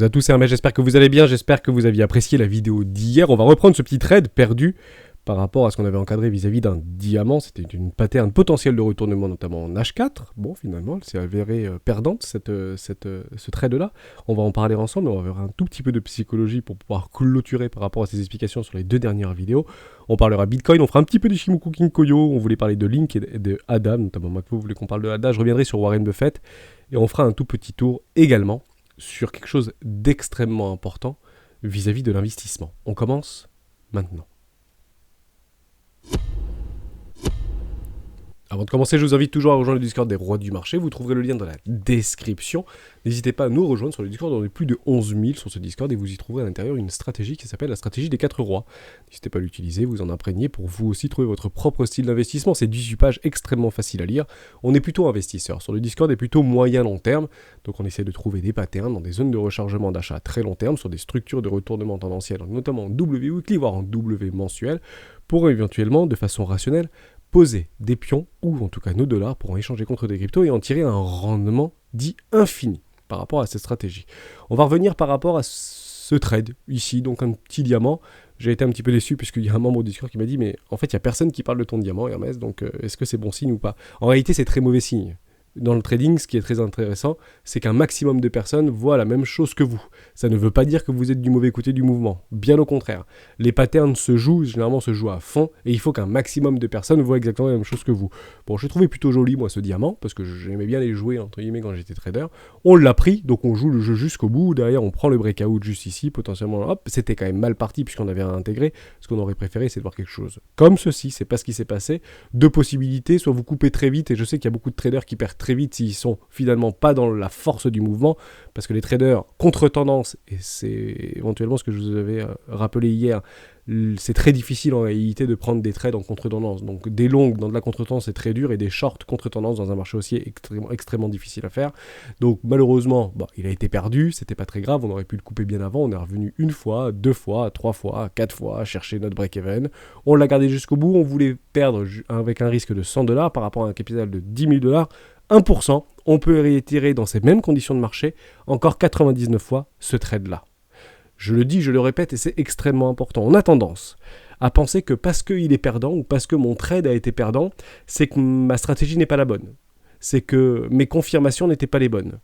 à tous, c'est Hermès, j'espère que vous allez bien, j'espère que vous aviez apprécié la vidéo d'hier. On va reprendre ce petit trade perdu par rapport à ce qu'on avait encadré vis-à-vis d'un diamant. C'était une pattern potentielle de retournement, notamment en H4. Bon, finalement, elle s'est avérée perdante, ce trade-là. On va en parler ensemble, on va voir un tout petit peu de psychologie pour pouvoir clôturer par rapport à ces explications sur les deux dernières vidéos. On parlera Bitcoin, on fera un petit peu d'Ishimoku Kinkoyo, on voulait parler de Link et de ADA, notamment moi, vous voulez qu'on parle de ADA. Je reviendrai sur Warren Buffett et on fera un tout petit tour également sur quelque chose d'extrêmement important vis-à-vis de l'investissement. On commence maintenant. Avant de commencer, je vous invite toujours à rejoindre le Discord des rois du marché. Vous trouverez le lien dans la description. N'hésitez pas à nous rejoindre sur le Discord. On est plus de 11 000 sur ce Discord et vous y trouverez à l'intérieur une stratégie qui s'appelle la stratégie des 4 rois. N'hésitez pas à l'utiliser, vous en imprégnez pour vous aussi trouver votre propre style d'investissement. C'est 18 pages extrêmement facile à lire. On est plutôt investisseur. Sur le Discord est plutôt moyen-long terme. Donc on essaie de trouver des patterns dans des zones de rechargement d'achat à très long terme sur des structures de retournement tendanciel, notamment en W weekly, voire en W mensuel, pour éventuellement, de façon rationnelle, poser des pions, ou en tout cas nos dollars, pour en échanger contre des cryptos et en tirer un rendement dit infini par rapport à cette stratégie. On va revenir par rapport à ce trade, ici, donc un petit diamant. J'ai été un petit peu déçu puisqu'il y a un membre au Discord qui m'a dit « Mais en fait, il n'y a personne qui parle de ton diamant, Hermès, donc est-ce que c'est bon signe ou pas ?» En réalité, c'est très mauvais signe. Dans le trading, ce qui est très intéressant, c'est qu'un maximum de personnes voient la même chose que vous. Ça ne veut pas dire que vous êtes du mauvais côté du mouvement. Bien au contraire. Les patterns généralement se jouent à fond, et il faut qu'un maximum de personnes voient exactement la même chose que vous. Bon, je l'ai trouvé plutôt joli, moi, ce diamant, parce que j'aimais bien les jouer, entre guillemets, quand j'étais trader. On l'a pris, donc on joue le jeu jusqu'au bout. Derrière, on prend le breakout juste ici, potentiellement, hop, c'était quand même mal parti, puisqu'on avait intégré. Ce qu'on aurait préféré, c'est de voir quelque chose comme ceci. C'est pas ce qui s'est passé. Deux possibilités, soit vous coupez très vite, et je sais qu'il y a beaucoup de traders qui perdent très vite s'ils sont finalement pas dans la force du mouvement, parce que les traders contre-tendance, et c'est éventuellement ce que je vous avais rappelé hier, c'est très difficile en réalité de prendre des trades en contre-tendance. Donc des longues dans de la contre-tendance c'est très dur, et des shorts contre-tendance dans un marché haussier extrêmement difficile à faire. Donc malheureusement, il a été perdu, c'était pas très grave, on aurait pu le couper bien avant, on est revenu une fois, deux fois, trois fois, quatre fois, chercher notre break-even, on l'a gardé jusqu'au bout, on voulait perdre avec un risque de $100 par rapport à un capital de $10 000, 1%, on peut réitérer dans ces mêmes conditions de marché encore 99 fois ce trade-là. Je le dis, je le répète, et c'est extrêmement important. On a tendance à penser que parce qu'il est perdant, ou parce que mon trade a été perdant, c'est que ma stratégie n'est pas la bonne. C'est que mes confirmations n'étaient pas les bonnes.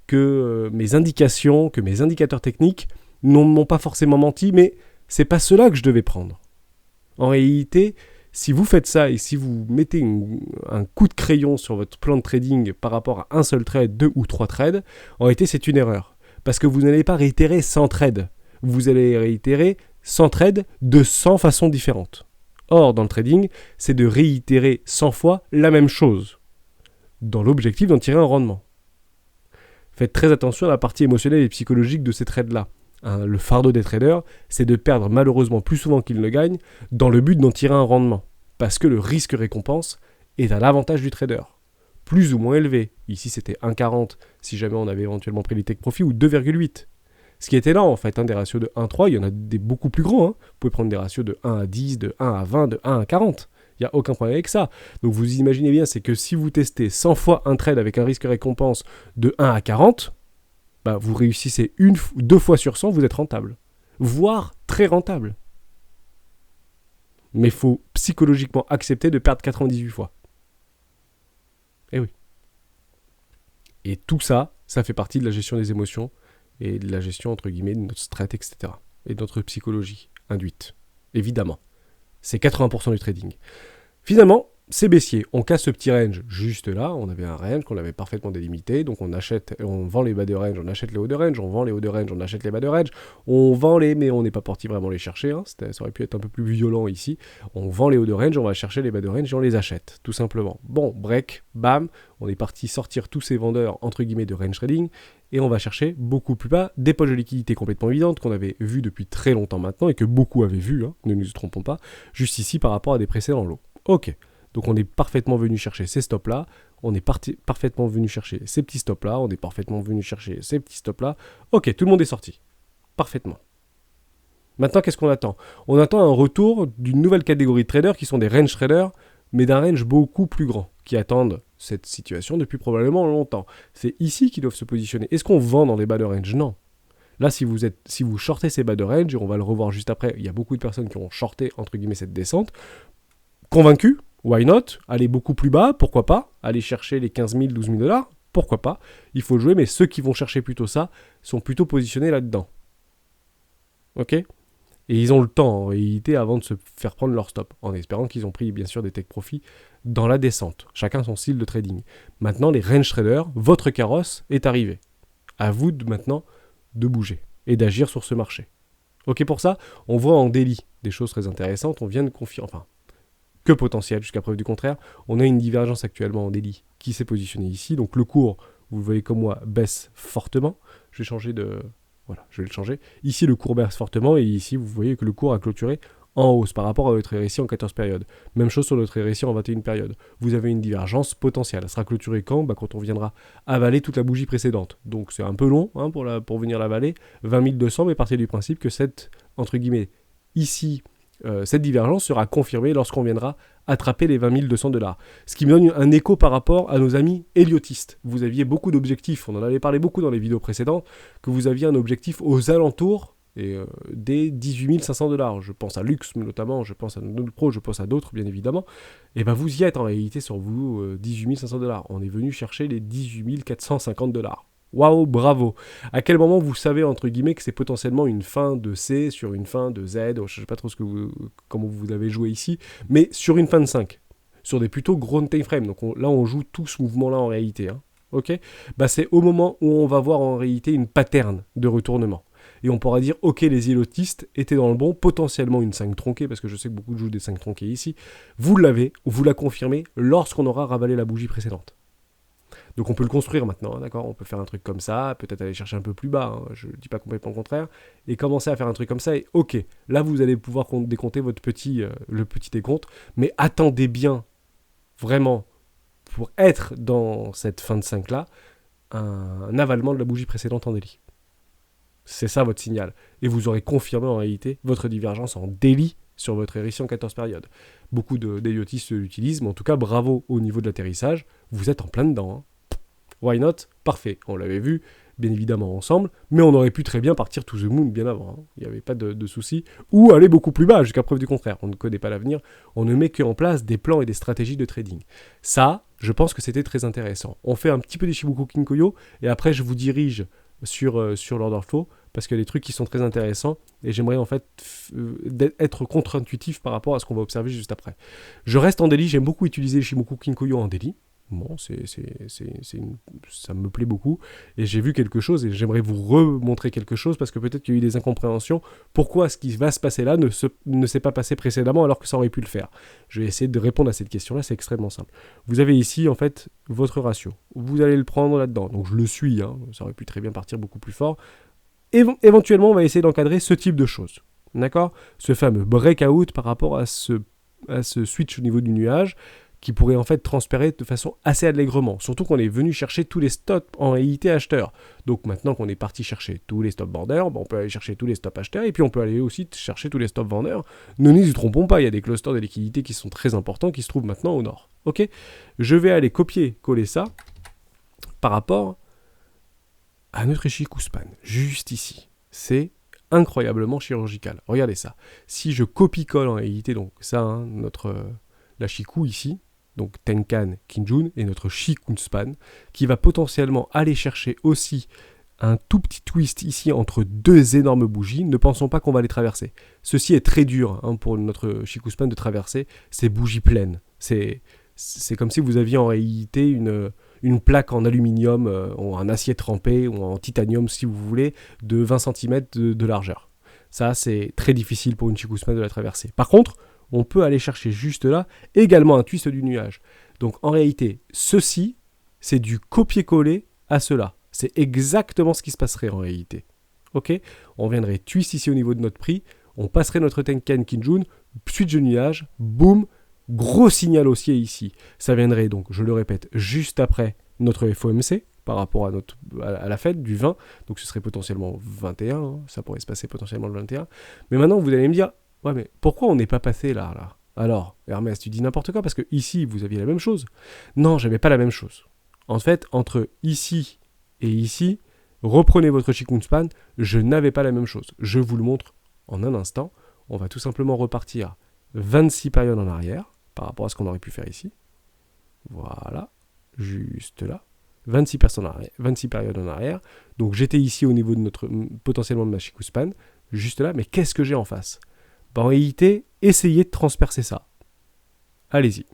Que mes indications, que mes indicateurs techniques n'ont pas forcément menti, mais c'est pas cela que je devais prendre. En réalité, si vous faites ça et si vous mettez un coup de crayon sur votre plan de trading par rapport à un seul trade, 2 ou 3 trades, en réalité c'est une erreur. Parce que vous n'allez pas réitérer 100 trades. Vous allez réitérer 100 trades de 100 façons différentes. Or, dans le trading, c'est de réitérer 100 fois la même chose, dans l'objectif d'en tirer un rendement. Faites très attention à la partie émotionnelle et psychologique de ces trades-là. Le fardeau des traders, c'est de perdre malheureusement plus souvent qu'ils ne gagnent dans le but d'en tirer un rendement. Parce que le risque-récompense est à l'avantage du trader. Plus ou moins élevé. Ici, c'était 1,40 si jamais on avait éventuellement pris les take profit, ou 2,8. Ce qui était là, en fait, des ratios de 1,3, il y en a des beaucoup plus grands. Vous pouvez prendre des ratios de 1 à 10, de 1 à 20, de 1 à 40. Il n'y a aucun problème avec ça. Donc vous imaginez bien, c'est que si vous testez 100 fois un trade avec un risque-récompense de 1 à 40, vous réussissez 2 fois sur 100, vous êtes rentable. Voire très rentable. Mais il faut psychologiquement accepter de perdre 98 fois. Eh oui. Et tout ça, ça fait partie de la gestion des émotions et de la gestion, entre guillemets, de notre strat, etc. Et de notre psychologie induite. Évidemment. C'est 80% du trading. Finalement, c'est baissier. On casse ce petit range juste là. On avait un range qu'on avait parfaitement délimité. Donc on achète, on vend les bas de range, on achète les hauts de range. On vend les hauts de range, on achète les bas de range. On vend les, mais on n'est pas parti vraiment les chercher. Ça aurait pu être un peu plus violent ici. On vend les hauts de range, on va chercher les bas de range et on les achète, tout simplement. Bon, break, bam. On est parti sortir tous ces vendeurs, entre guillemets, de range trading. Et on va chercher beaucoup plus bas des poches de liquidité complètement évidentes qu'on avait vues depuis très longtemps maintenant et que beaucoup avaient vues, ne nous trompons pas, juste ici par rapport à des précédents lots. Ok. Donc on est parfaitement venu chercher ces stops-là, on est parfaitement venu chercher ces petits stops-là, on est parfaitement venu chercher ces petits stops-là. Ok, tout le monde est sorti. Parfaitement. Maintenant, qu'est-ce qu'on attend ? On attend un retour d'une nouvelle catégorie de traders qui sont des range traders, mais d'un range beaucoup plus grand, qui attendent cette situation depuis probablement longtemps. C'est ici qu'ils doivent se positionner. Est-ce qu'on vend dans les bas de range ? Non. Là, si vous shortez ces bas de range, et on va le revoir juste après, il y a beaucoup de personnes qui ont shorté, entre guillemets, cette descente. Convaincu, why not? Aller beaucoup plus bas, pourquoi pas? Aller chercher les 15 000, 12 000 $, pourquoi pas? Il faut jouer, mais ceux qui vont chercher plutôt ça sont plutôt positionnés là-dedans. Ok? Et ils ont le temps, en réalité, avant de se faire prendre leur stop, en espérant qu'ils ont pris, bien sûr, des take profits dans la descente. Chacun son style de trading. Maintenant, les range traders, votre carrosse est arrivé. À vous maintenant de bouger et d'agir sur ce marché. Ok pour ça? On voit en daily des choses très intéressantes. On vient de confirmer, enfin, que potentiel jusqu'à preuve du contraire. On a une divergence actuellement en daily qui s'est positionnée ici. Donc le cours, vous le voyez comme moi, baisse fortement. Je vais changer de... Voilà, je vais le changer. Ici, le cours baisse fortement et ici, vous voyez que le cours a clôturé en hausse par rapport à votre RSI en 14 périodes. Même chose sur notre RSI en 21 périodes. Vous avez une divergence potentielle. Elle sera clôturée quand? Quand on viendra avaler toute la bougie précédente. Donc c'est un peu long pour venir l'avaler. 20 200, mais partez du principe que cette, entre guillemets, ici, cette divergence sera confirmée lorsqu'on viendra attraper les 20 200 $. Ce qui me donne un écho par rapport à nos amis héliotistes. Vous aviez beaucoup d'objectifs, on en avait parlé beaucoup dans les vidéos précédentes, que vous aviez un objectif aux alentours des 18 500 $. Je pense à Lux notamment, je pense à Node Pro, je pense à d'autres bien évidemment. Et vous y êtes en réalité sur vous 18 500 $. On est venu chercher les 18 450 $. Waouh, bravo. À quel moment vous savez, entre guillemets, que c'est potentiellement une fin de C sur une fin de Z, je ne sais pas trop comment vous avez joué ici, mais sur une fin de 5, sur des plutôt gros time frame. Donc là, on joue tout ce mouvement-là en réalité. Ok, c'est au moment où on va voir en réalité une pattern de retournement. Et on pourra dire, ok, les héliotistes étaient dans le bon, potentiellement une 5 tronquée, parce que je sais que beaucoup jouent des 5 tronquées ici. Vous l'avez, ou vous la confirmez, lorsqu'on aura ravalé la bougie précédente. Donc on peut le construire maintenant, d'accord? On peut faire un truc comme ça, peut-être aller chercher un peu plus bas, je ne dis pas complètement le contraire, et commencer à faire un truc comme ça, et ok, là vous allez pouvoir décompter le petit décompte, mais attendez bien, vraiment, pour être dans cette fin de 5-là, un avalement de la bougie précédente en daily. C'est ça votre signal. Et vous aurez confirmé en réalité votre divergence en daily sur votre RSI en 14 périodes. Beaucoup d'héliotistes l'utilisent, mais en tout cas, bravo au niveau de l'atterrissage, vous êtes en plein dedans. Why not? Parfait. On l'avait vu, bien évidemment, ensemble, mais on aurait pu très bien partir to the moon bien avant. Il n'y avait pas de souci. Ou aller beaucoup plus bas, jusqu'à preuve du contraire. On ne connaît pas l'avenir. On ne met qu'en place des plans et des stratégies de trading. Ça, je pense que c'était très intéressant. On fait un petit peu d'Ichimoku Kinkoyo, et après, je vous dirige sur l'order flow, parce qu'il y a des trucs qui sont très intéressants, et j'aimerais en fait être contre-intuitif par rapport à ce qu'on va observer juste après. Je reste en daily, j'aime beaucoup utiliser Ichimoku Kinkoyo en daily. Bon, ça me plaît beaucoup. Et j'ai vu quelque chose et j'aimerais vous remontrer quelque chose parce que peut-être qu'il y a eu des incompréhensions. Pourquoi ce qui va se passer là ne s'est pas passé précédemment alors que ça aurait pu le faire? Je vais essayer de répondre à cette question-là, c'est extrêmement simple. Vous avez ici, en fait, votre ratio. Vous allez le prendre là-dedans. Donc je le suis, ça aurait pu très bien partir beaucoup plus fort. Éventuellement, on va essayer d'encadrer ce type de choses. D'accord? Ce fameux breakout par rapport à ce switch au niveau du nuage, qui pourrait en fait transpérer de façon assez allègrement. Surtout qu'on est venu chercher tous les stops en réalité acheteurs. Donc maintenant qu'on est parti chercher tous les stops vendeurs, on peut aller chercher tous les stops acheteurs et puis on peut aller aussi chercher tous les stops vendeurs. Ne nous y trompons pas, il y a des clusters de liquidités qui sont très importants qui se trouvent maintenant au nord. Ok, je vais aller copier-coller ça par rapport à notre Ichimoku Span, juste ici. C'est incroyablement chirurgical. Regardez ça. Si je copie-colle en réalité, donc ça, la Chikou ici, donc Tenkan Kinjun et notre Shikun Span, qui va potentiellement aller chercher aussi un tout petit twist ici entre deux énormes bougies. Ne pensons pas qu'on va les traverser. Ceci est très dur pour notre Shikun Span de traverser ces bougies pleines. C'est comme si vous aviez en réalité une plaque en aluminium, ou en acier trempé, ou en titanium si vous voulez, de 20 cm de largeur. Ça, c'est très difficile pour une Shikun Span de la traverser. Par contre, on peut aller chercher juste là également un twist du nuage. Donc en réalité, ceci, c'est du copier-coller à cela. C'est exactement ce qui se passerait en réalité. Ok, on viendrait twist ici au niveau de notre prix, on passerait notre Tenkan Kinjun, switch de nuage, boum, gros signal haussier ici. Ça viendrait donc, je le répète, juste après notre FOMC, par rapport à la fête du 20, donc ce serait potentiellement 21, ça pourrait se passer potentiellement le 21. Mais maintenant, vous allez me dire, ouais, mais pourquoi on n'est pas passé là? Alors, Hermès, tu dis n'importe quoi, parce que ici, vous aviez la même chose. Non, j'avais pas la même chose. En fait, entre ici et ici, reprenez votre Shikun Span, je n'avais pas la même chose. Je vous le montre en un instant. On va tout simplement repartir 26 périodes en arrière, par rapport à ce qu'on aurait pu faire ici. Voilà, juste là. 26 périodes en arrière. Donc j'étais ici au niveau de potentiellement de ma Shikun Span, juste là, mais qu'est-ce que j'ai en face? En réalité, essayez de transpercer ça. Allez-y.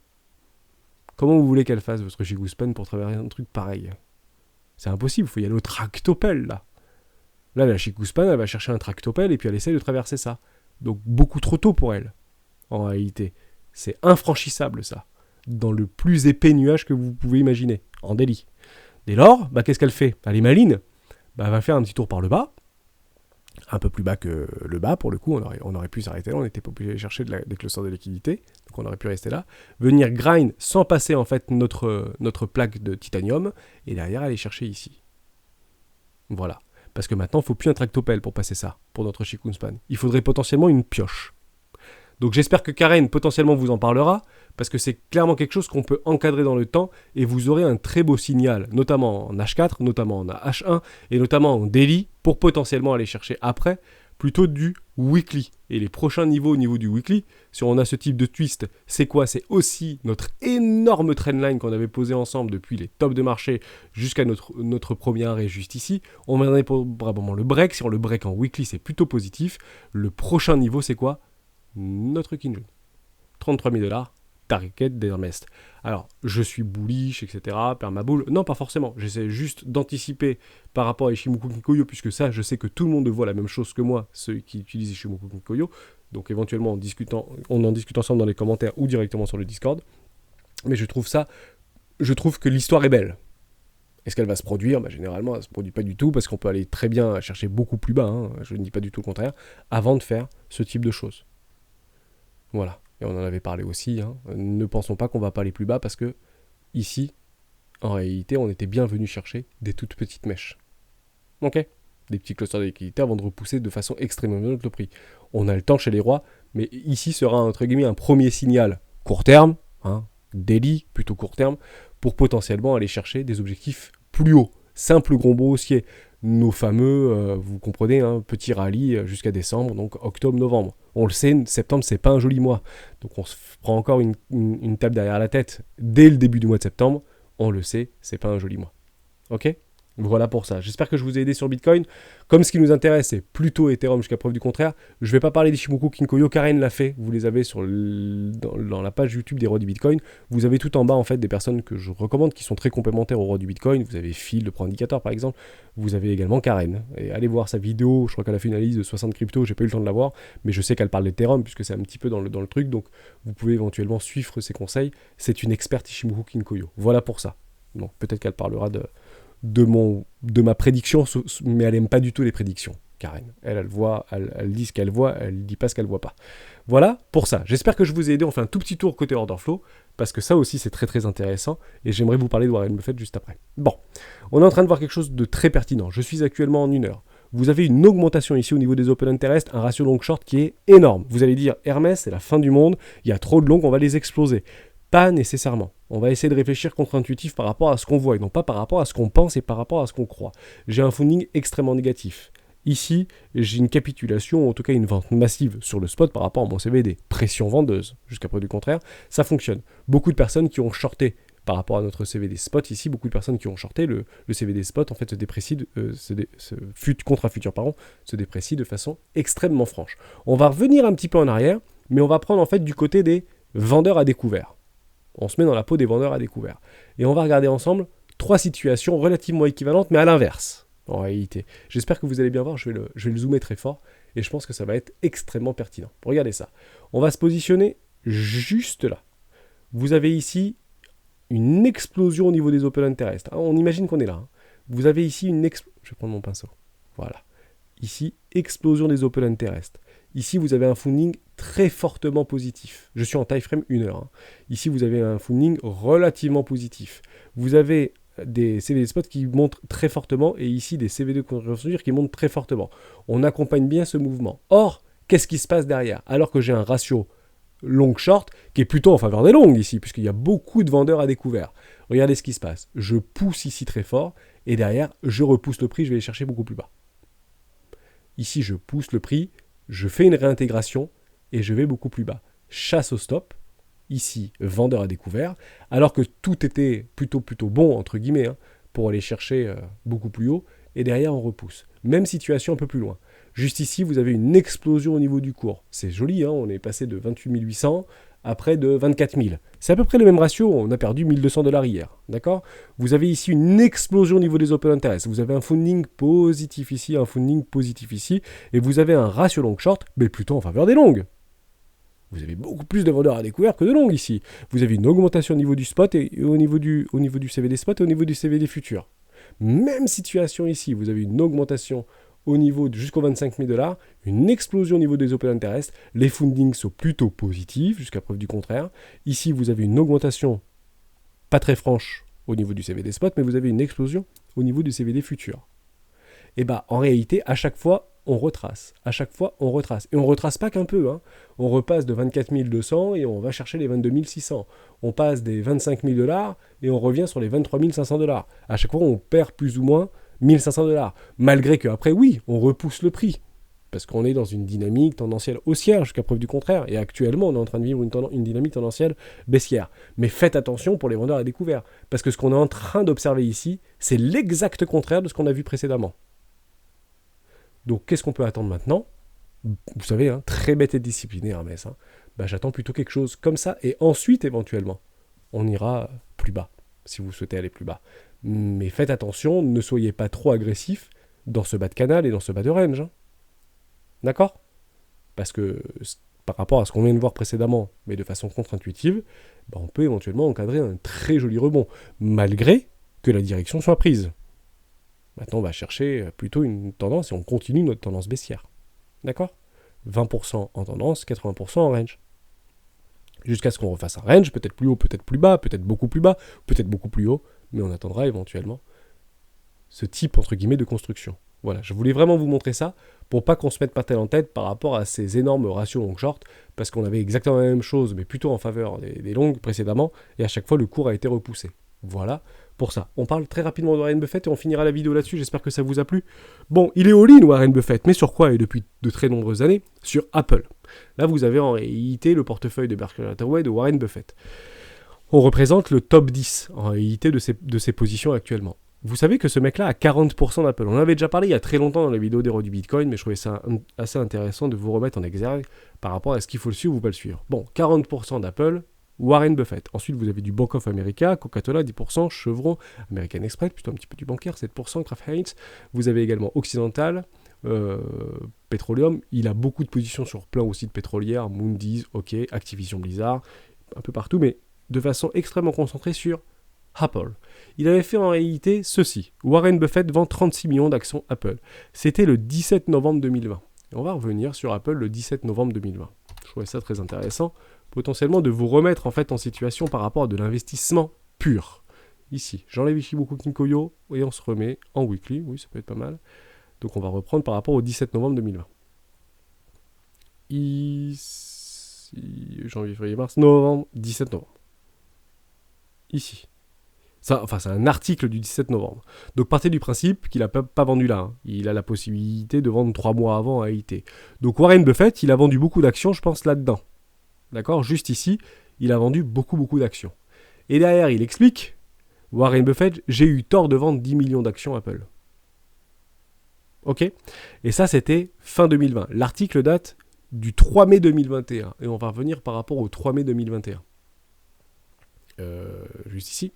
Comment vous voulez qu'elle fasse votre Shikun Span pour traverser un truc pareil? C'est impossible, il faut y aller au tractopelle là. Là, la Shikun Span, elle va chercher un tractopelle et puis elle essaie de traverser ça. Donc beaucoup trop tôt pour elle, en réalité. C'est infranchissable ça, dans le plus épais nuage que vous pouvez imaginer, en Delhi. Dès lors, qu'est-ce qu'elle fait? Elle est maline, elle va faire un petit tour par le bas, un peu plus bas que le bas, pour le coup, on aurait pu s'arrêter là, on n'était pas obligé d'aller chercher des clusters de liquidité, donc on aurait pu rester là, venir grind sans passer en fait notre plaque de titanium, et derrière aller chercher ici. Voilà. Parce que maintenant, il ne faut plus un tractopelle pour passer ça, pour notre Shikun Span. Il faudrait potentiellement une pioche. Donc j'espère que Karen potentiellement vous en parlera, parce que c'est clairement quelque chose qu'on peut encadrer dans le temps, et vous aurez un très beau signal, notamment en H4, notamment en H1, et notamment en daily, pour potentiellement aller chercher après, plutôt du weekly. Et les prochains niveaux au niveau du weekly, si on a ce type de twist, c'est quoi? C'est aussi notre énorme trendline qu'on avait posé ensemble depuis les tops de marché jusqu'à notre premier arrêt juste ici. On va pour vraiment le break. Si on le break en weekly, c'est plutôt positif. Le prochain niveau, c'est quoi? Notre Kinjun. 33 000 $, target d'Hermès. Alors, je suis bullish, etc., permabull. Non, pas forcément. J'essaie juste d'anticiper par rapport à Ichimoku Kinkoyo, puisque ça, je sais que tout le monde voit la même chose que moi, ceux qui utilisent Ichimoku Kinkoyo. Donc, éventuellement, on en discute ensemble dans les commentaires ou directement sur le Discord. Mais je trouve que l'histoire est belle. Est-ce qu'elle va se produire? Généralement, elle ne se produit pas du tout, parce qu'on peut aller très bien chercher beaucoup plus bas, hein, je ne dis pas du tout le contraire, avant de faire ce type de choses. Voilà, et on en avait parlé aussi, hein. Ne pensons pas qu'on va pas aller plus bas, parce que ici, en réalité, on était bien venu chercher des toutes petites mèches. Ok? Des petits clusters de liquidité avant de repousser de façon extrêmement violente le prix. On a le temps chez les rois, mais ici sera entre guillemets un premier signal court terme, hein, daily, plutôt court terme, pour potentiellement aller chercher des objectifs plus hauts. Simple gros haussier. Nos fameux, vous comprenez, hein, petits rallyes jusqu'à décembre, donc octobre-novembre. On le sait, septembre, c'est pas un joli mois. Donc on se prend encore une tape derrière la tête dès le début du mois de septembre. On le sait, c'est pas un joli mois. Ok? Voilà pour ça. J'espère que je vous ai aidé sur Bitcoin. Comme ce qui nous intéresse, c'est plutôt Ethereum jusqu'à preuve du contraire. Je ne vais pas parler d'Ichimoku Kinkoyo. Karen l'a fait. Vous les avez dans la page YouTube des rois du Bitcoin. Vous avez tout en bas en fait des personnes que je recommande qui sont très complémentaires aux rois du Bitcoin. Vous avez Phil, le Pro Indicator par exemple. Vous avez également Karen. Et allez voir sa vidéo. Je crois qu'elle a fait une analyse de 60 cryptos. J'ai pas eu le temps de la voir, mais je sais qu'elle parle d'Ethereum puisque c'est un petit peu dans le truc. Donc vous pouvez éventuellement suivre ses conseils. C'est une experte Ichimoku Kinkoyo. Voilà pour ça. Donc peut-être qu'elle parlera de ma prédiction, mais elle aime pas du tout les prédictions, Karen. Elle voit, elle dit ce qu'elle voit, elle dit pas ce qu'elle voit pas. Voilà pour ça. J'espère que je vous ai aidé. On fait un tout petit tour côté order flow, parce que ça aussi c'est très très intéressant, et j'aimerais vous parler de Warren Buffett juste après. Bon, on est en train de voir quelque chose de très pertinent. Je suis actuellement en 1 heure. Vous avez une augmentation ici au niveau des open interest, un ratio long short qui est énorme. Vous allez dire, Hermès, c'est la fin du monde, il y a trop de longs, on va les exploser. Pas nécessairement. On va essayer de réfléchir contre-intuitif par rapport à ce qu'on voit et non pas par rapport à ce qu'on pense et par rapport à ce qu'on croit. J'ai un funding extrêmement négatif. Ici, j'ai une capitulation, ou en tout cas une vente massive sur le spot par rapport à mon CVD. Pression vendeuse, jusqu'à preuve du contraire, ça fonctionne. Beaucoup de personnes qui ont shorté par rapport à notre CVD spot ici, beaucoup de personnes qui ont shorté le CVD spot en fait se déprécie, contre un futur se déprécie de façon extrêmement franche. On va revenir un petit peu en arrière, mais on va prendre en fait du côté des vendeurs à découvert. On se met dans la peau des vendeurs à découvert. Et on va regarder ensemble 3 situations relativement équivalentes, mais à l'inverse, en réalité. J'espère que vous allez bien voir, je vais le zoomer très fort, et je pense que ça va être extrêmement pertinent. Regardez ça. On va se positionner juste là. Vous avez ici une explosion au niveau des open interest. On imagine qu'on est là. Vous avez ici une explosion. Je vais prendre mon pinceau. Voilà. Ici, explosion des open interest. Ici, vous avez un funding très fortement positif. Je suis en time frame 1 heure. Ici, vous avez un funding relativement positif. Vous avez des CVD spot qui montrent très fortement et ici des CVD qui montrent très fortement. On accompagne bien ce mouvement. Or, qu'est-ce qui se passe derrière? Alors que j'ai un ratio long-short qui est plutôt en faveur des longues ici, puisqu'il y a beaucoup de vendeurs à découvert. Regardez ce qui se passe. Je pousse ici très fort, et derrière, je repousse le prix, je vais les chercher beaucoup plus bas. Ici, je pousse le prix, je fais une réintégration, et je vais beaucoup plus bas. Chasse au stop, ici, vendeur à découvert, alors que tout était plutôt bon, entre guillemets, hein, pour aller chercher beaucoup plus haut, et derrière, on repousse. Même situation un peu plus loin. Juste ici, vous avez une explosion au niveau du cours. C'est joli, hein, on est passé de 28 800 à près de 24 000. C'est à peu près le même ratio, on a perdu 1200 $ hier, d'accord? Vous avez ici une explosion au niveau des open interest. Vous avez un funding positif ici, un funding positif ici, et vous avez un ratio long-short, mais plutôt en faveur des longues. Vous avez beaucoup plus de vendeurs à découvert que de longues ici. Vous avez une augmentation au niveau du spot et au niveau du CVD spot et au niveau du CVD futur. Même situation ici, vous avez une augmentation au niveau jusqu'aux 25 000 $, une explosion au niveau des open interest, les fundings sont plutôt positifs, jusqu'à preuve du contraire. Ici, vous avez une augmentation pas très franche au niveau du CVD spot, mais vous avez une explosion au niveau du CVD futur. Et bah, en réalité, à chaque fois, on retrace. À chaque fois, on retrace. Et on retrace pas qu'un peu. Hein. On repasse de 24 200 et on va chercher les 22 600. On passe des 25 000 $ et on revient sur les 23 500 $. À chaque fois, on perd plus ou moins 1 500 $. Malgré qu'après, oui, on repousse le prix. Parce qu'on est dans une dynamique tendancielle haussière, jusqu'à preuve du contraire. Et actuellement, on est en train de vivre une dynamique tendancielle baissière. Mais faites attention pour les vendeurs à découvert. Parce que ce qu'on est en train d'observer ici, c'est l'exact contraire de ce qu'on a vu précédemment. Donc, qu'est-ce qu'on peut attendre maintenant? Vous savez, hein, très bête et discipliné, Hermès. Hein. Bah, j'attends plutôt quelque chose comme ça. Et ensuite, éventuellement, on ira plus bas, si vous souhaitez aller plus bas. Mais faites attention, ne soyez pas trop agressif dans ce bas de canal et dans ce bas de range. Hein. D'accord? Parce que par rapport à ce qu'on vient de voir précédemment, mais de façon contre-intuitive, bah, on peut éventuellement encadrer un très joli rebond, malgré que la direction soit prise. Maintenant, on va chercher plutôt une tendance et on continue notre tendance baissière. D'accord? 20% en tendance, 80% en range. Jusqu'à ce qu'on refasse un range, peut-être plus haut, peut-être plus bas, peut-être beaucoup plus bas, peut-être beaucoup plus haut, mais on attendra éventuellement ce type, entre guillemets, de construction. Voilà, je voulais vraiment vous montrer ça pour pas qu'on se mette pas tel en tête par rapport à ces énormes ratios long-short, parce qu'on avait exactement la même chose, mais plutôt en faveur des longues précédemment, et à chaque fois le cours a été repoussé. Voilà pour ça. On parle très rapidement de Warren Buffett et on finira la vidéo là-dessus, j'espère que ça vous a plu. Bon, il est all-in Warren Buffett, mais sur quoi? Et depuis de très nombreuses années, sur Apple. Là, vous avez en réalité le portefeuille de Berkshire Hathaway de Warren Buffett. On représente le top 10 en réalité de ses positions actuellement. Vous savez que ce mec-là a 40% d'Apple. On en avait déjà parlé il y a très longtemps dans la vidéo d'Héros du Bitcoin, mais je trouvais ça assez intéressant de vous remettre en exergue par rapport à ce qu'il faut le suivre ou pas le suivre. Bon, 40% d'Apple, Warren Buffett. Ensuite, vous avez du Bank of America, Coca-Cola, 10%, Chevron, American Express, plutôt un petit peu du bancaire, 7%, Kraft Heinz. Vous avez également Occidental, Petroleum. Il a beaucoup de positions sur plein aussi de pétrolières, Moody's, OK, Activision Blizzard, un peu partout, mais de façon extrêmement concentrée sur Apple. Il avait fait en réalité ceci. Warren Buffett vend 36 millions d'actions Apple. C'était le 17 novembre 2020. Et on va revenir sur Apple le 17 novembre 2020. Je trouvais ça très intéressant, potentiellement de vous remettre en fait en situation par rapport à de l'investissement pur. Ici, j'enlève Ichimoku Kinkoyo et on se remet en weekly. Oui, ça peut être pas mal. Donc on va reprendre par rapport au 17 novembre 2020. Ici, janvier, février, mars, novembre, 17 novembre. Ici. Ça, enfin, c'est un article du 17 novembre. Donc partez du principe qu'il n'a pas vendu là. Hein. Il a la possibilité de vendre 3 mois avant à AIT. Donc Warren Buffett, il a vendu beaucoup d'actions, je pense, là-dedans. D'accord? Juste ici, il a vendu beaucoup d'actions. Et derrière, il explique, Warren Buffett, j'ai eu tort de vendre 10 millions d'actions Apple. Ok? Et ça, c'était fin 2020. L'article date du 3 mai 2021. Et on va revenir par rapport au 3 mai 2021. Juste ici.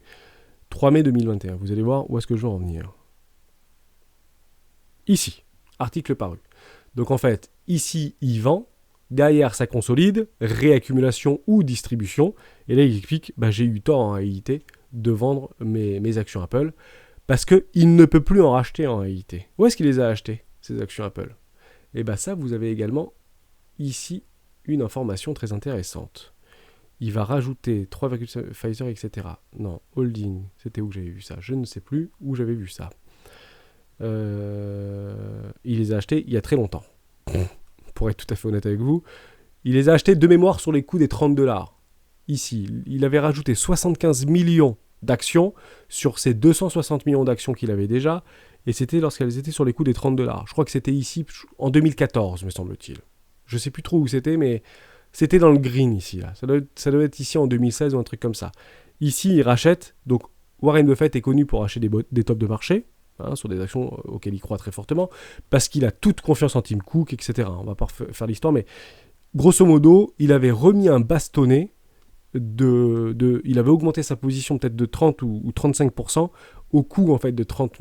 3 mai 2021. Vous allez voir où est-ce que je veux en venir. Ici. Article paru. Donc en fait, ici, il vend. Derrière, ça consolide. Réaccumulation ou distribution. Et là, il explique, j'ai eu tort en réalité de vendre mes actions Apple. Parce qu'il ne peut plus en racheter en réalité. Où est-ce qu'il les a achetées, ces actions Apple? Et ça, vous avez également ici une information très intéressante. Il va rajouter 3,5 Pfizer, etc. Non, holding, c'était où j'avais vu ça? Je ne sais plus où j'avais vu ça. Il les a achetés il y a très longtemps. Pour être tout à fait honnête avec vous, Il les a achetés de mémoire sur les coups des 30 $. Ici, il avait rajouté 75 millions d'actions sur ces 260 millions d'actions qu'il avait déjà, et c'était lorsqu'elles étaient sur les coups des 30 $. Je crois que c'était ici en 2014, me semble-t-il. Je sais plus trop où c'était, mais c'était dans le green ici. Là. Ça doit être ici en 2016 ou un truc comme ça. Ici, il rachète. Donc, Warren Buffett est connu pour acheter des tops de marché, sur des actions auxquelles il croit très fortement, parce qu'il a toute confiance en Tim Cook, etc. On va pas faire l'histoire, mais grosso modo, il avait remis un bastonnet il avait augmenté sa position peut-être de 30 ou 35% au coût en fait de 30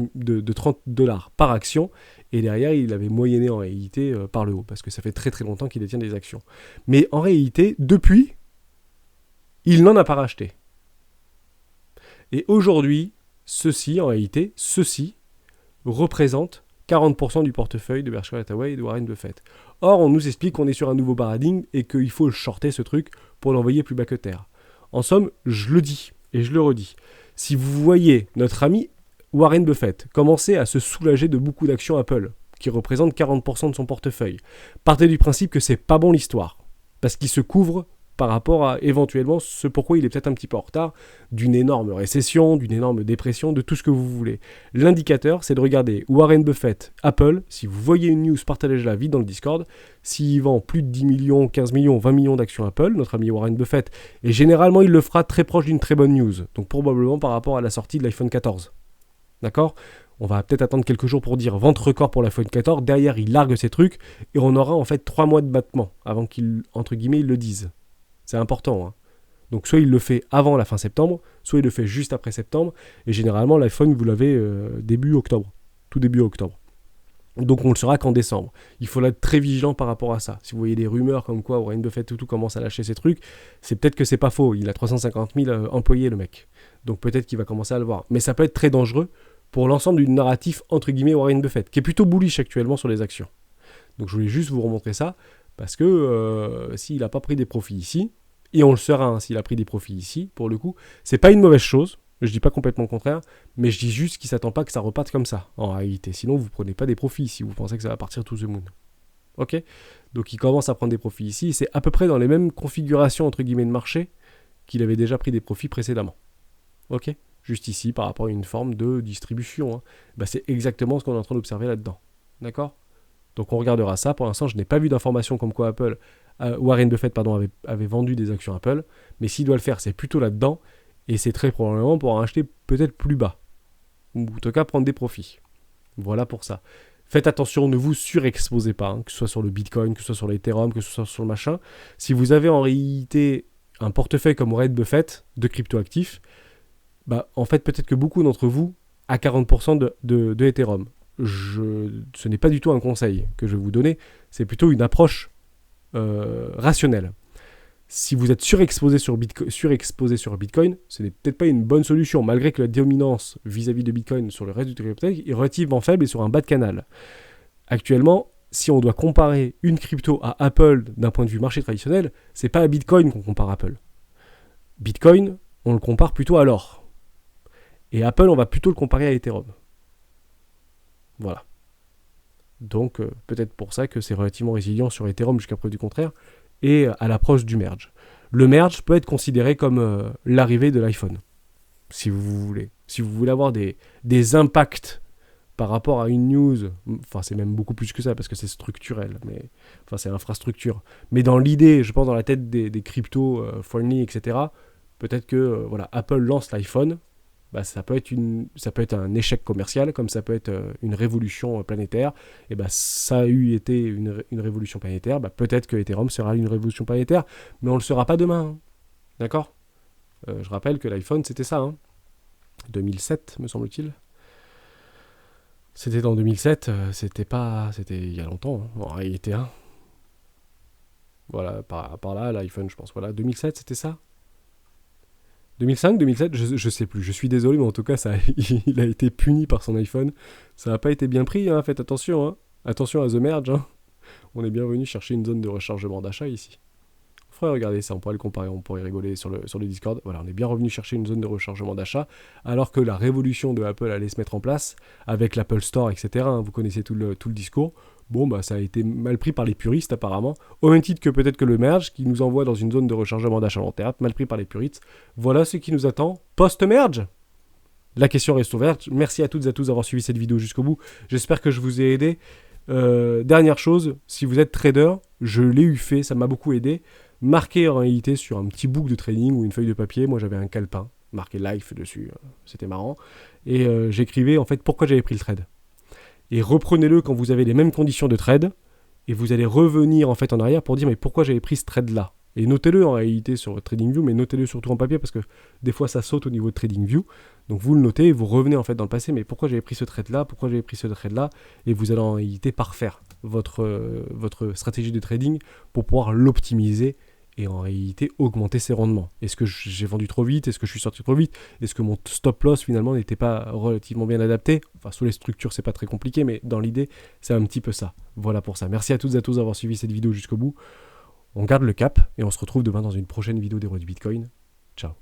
$ par action, et derrière il avait moyenné en réalité par le haut, parce que ça fait très très longtemps qu'il détient des actions. Mais en réalité, depuis, il n'en a pas racheté. Et aujourd'hui, ceci représente 40% du portefeuille de Berkshire Hathaway et de Warren Buffett. Or, on nous explique qu'on est sur un nouveau paradigme et qu'il faut shorter ce truc pour l'envoyer plus bas que terre. En somme, je le dis et je le redis. Si vous voyez notre ami Warren Buffett commencer à se soulager de beaucoup d'actions Apple, qui représentent 40% de son portefeuille, partez du principe que c'est pas bon l'histoire, parce qu'il se couvre par rapport à éventuellement ce pourquoi il est peut-être un petit peu en retard, d'une énorme récession, d'une énorme dépression, de tout ce que vous voulez. L'indicateur, c'est de regarder Warren Buffett, Apple. Si vous voyez une news, partagez-la vite dans le Discord. S'il vend plus de 10 millions, 15 millions, 20 millions d'actions Apple, notre ami Warren Buffett, et généralement il le fera très proche d'une très bonne news, donc probablement par rapport à la sortie de l'iPhone 14. D'accord ? On va peut-être attendre quelques jours pour dire vente record pour l'iPhone 14, derrière il largue ses trucs, et on aura en fait 3 mois de battement avant qu'il, entre guillemets, il le dise. C'est important. Hein. Donc soit il le fait avant la fin septembre, soit il le fait juste après septembre. Et généralement, l'iPhone, vous l'avez début octobre. Tout début octobre. Donc on le saura qu'en décembre. Il faut être très vigilant par rapport à ça. Si vous voyez des rumeurs comme quoi Warren Buffett tout commence à lâcher ses trucs, c'est peut-être que c'est pas faux. Il a 350 000 employés, le mec. Donc peut-être qu'il va commencer à le voir. Mais ça peut être très dangereux pour l'ensemble du narratif, entre guillemets, Warren Buffett, qui est plutôt bullish actuellement sur les actions. Donc je voulais juste vous remontrer ça, parce que s'il n'a pas pris des profits ici, et on le saura hein, s'il a pris des profits ici, pour le coup, c'est pas une mauvaise chose, je dis pas complètement le contraire, mais je dis juste qu'il s'attend pas que ça reparte comme ça, en réalité. Sinon, vous prenez pas des profits si vous pensez que ça va partir to the moon. Ok ? Donc il commence à prendre des profits ici, et c'est à peu près dans les mêmes configurations, entre guillemets, de marché, qu'il avait déjà pris des profits précédemment. Ok ? Juste ici, par rapport à une forme de distribution. Hein. Bah, c'est exactement ce qu'on est en train d'observer là-dedans. D'accord ? Donc on regardera ça. Pour l'instant, je n'ai pas vu d'informations comme quoi Warren Buffett avait vendu des actions Apple. Mais s'il doit le faire, c'est plutôt là-dedans. Et c'est très probablement pour en acheter peut-être plus bas. Ou en tout cas prendre des profits. Voilà pour ça. Faites attention, ne vous surexposez pas. Hein, que ce soit sur le Bitcoin, que ce soit sur l'Ethereum, que ce soit sur le machin. Si vous avez en réalité un portefeuille comme Warren Buffett de cryptoactifs, bah, en fait peut-être que beaucoup d'entre vous a 40% de Ethereum. Ce n'est pas du tout un conseil que je vais vous donner, c'est plutôt une approche rationnelle. Si vous êtes surexposé sur Bitcoin, ce n'est peut-être pas une bonne solution, malgré que la dominance vis-à-vis de Bitcoin sur le reste du crypto est relativement faible et sur un bas de canal. Actuellement, si on doit comparer une crypto à Apple d'un point de vue marché traditionnel, c'est pas à Bitcoin qu'on compare Apple. Bitcoin, on le compare plutôt à l'or. Et Apple, on va plutôt le comparer à Ethereum. Voilà. Donc, peut-être pour ça que c'est relativement résilient sur Ethereum jusqu'à preuve du contraire, et à l'approche du merge. Le merge peut être considéré comme l'arrivée de l'iPhone, si vous voulez. Si vous voulez avoir des impacts par rapport à une news, enfin c'est même beaucoup plus que ça, parce que c'est structurel, mais enfin c'est infrastructure. Mais dans l'idée, je pense dans la tête des crypto friendly, etc., peut-être que voilà, Apple lance l'iPhone, bah, ça peut être un échec commercial, comme ça peut être une révolution planétaire. Et bah, ça a été une révolution planétaire. Bah, peut-être que Ethereum sera une révolution planétaire, mais on ne le saura pas demain. Hein. D'accord ? Je rappelle que l'iPhone, c'était ça. Hein. 2007, me semble-t-il. C'était en 2007. C'était il y a longtemps, hein, en réalité. Hein. Voilà, par là, l'iPhone, je pense. Voilà, 2007, c'était ça ? 2005, 2007, je sais plus, je suis désolé, mais en tout cas, il a été puni par son iPhone. Ça n'a pas été bien pris, hein, faites attention. Hein. Attention à The Merge. Hein. On est bien venu chercher une zone de rechargement d'achat ici. On pourrait regarder ça, on pourrait le comparer, on pourrait rigoler sur le Discord. Voilà, on est bien revenu chercher une zone de rechargement d'achat, alors que la révolution de Apple allait se mettre en place, avec l'Apple Store, etc. Hein, vous connaissez tout le discours. Bon, bah ça a été mal pris par les puristes apparemment, au même titre que peut-être que le merge qui nous envoie dans une zone de rechargement d'achat long terme, mal pris par les puristes. Voilà ce qui nous attend post-merge. La question reste ouverte. Merci à toutes et à tous d'avoir suivi cette vidéo jusqu'au bout. J'espère que je vous ai aidé. Dernière chose, si vous êtes trader, je l'ai eu fait, ça m'a beaucoup aidé. Marquez en réalité sur un petit book de trading ou une feuille de papier. Moi j'avais un calepin, marqué life dessus, c'était marrant. Et j'écrivais en fait pourquoi j'avais pris le trade. Et reprenez-le quand vous avez les mêmes conditions de trade. Et vous allez revenir en fait en arrière pour dire mais pourquoi j'avais pris ce trade là. Et notez-le en réalité sur votre TradingView, mais notez-le surtout en papier parce que des fois ça saute au niveau de TradingView. Donc vous le notez et vous revenez en fait dans le passé, mais pourquoi j'avais pris ce trade là, pourquoi j'avais pris ce trade là, et vous allez en réalité parfaire votre stratégie de trading pour pouvoir l'optimiser et en réalité augmenter ses rendements. Est-ce que j'ai vendu trop vite? Est-ce que je suis sorti trop vite? Est-ce que mon stop loss finalement n'était pas relativement bien adapté? Enfin, sous les structures, c'est pas très compliqué, mais dans l'idée, c'est un petit peu ça. Voilà pour ça. Merci à toutes et à tous d'avoir suivi cette vidéo jusqu'au bout. On garde le cap et on se retrouve demain dans une prochaine vidéo des rois du Bitcoin. Ciao.